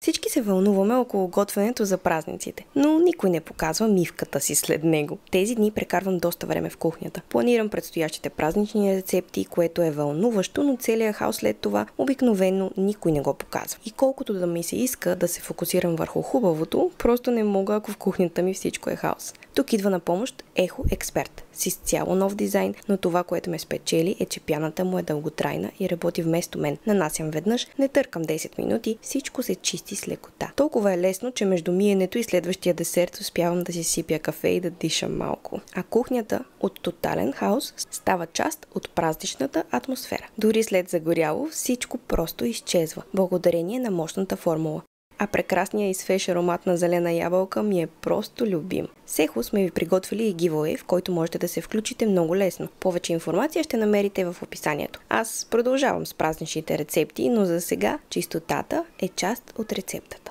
Всички се вълнуваме около готвенето за празниците, но никой не показва мивката си след него. Тези дни прекарвам доста време в кухнята. Планирам предстоящите празнични рецепти, което е вълнуващо, но целият хаос след това обикновено никой не го показва. И колкото да ми се иска да се фокусирам върху хубавото, просто не мога, ако в кухнята ми всичко е хаос. Тук идва на помощ Echo Expert с изцяло нов дизайн, но това, което ме спечели е, че пяната му е дълготрайна и работи вместо мен. Нанасям веднъж, не търкам 10 минути, всичко се чисти с лекота. Толкова е лесно, че между миенето и следващия десерт успявам да си сипя кафе и да дишам малко. А кухнята от тотален хаос става част от празничната атмосфера. Дори след загоряло, всичко просто изчезва, благодарение на мощната формула. А прекрасният и свеж аромат на зелена ябълка ми е просто любим. С Echo сме ви приготвили и giveaway, в който можете да се включите много лесно. Повече информация ще намерите в описанието. Аз продължавам с празничните рецепти, но за сега чистотата е част от рецептата.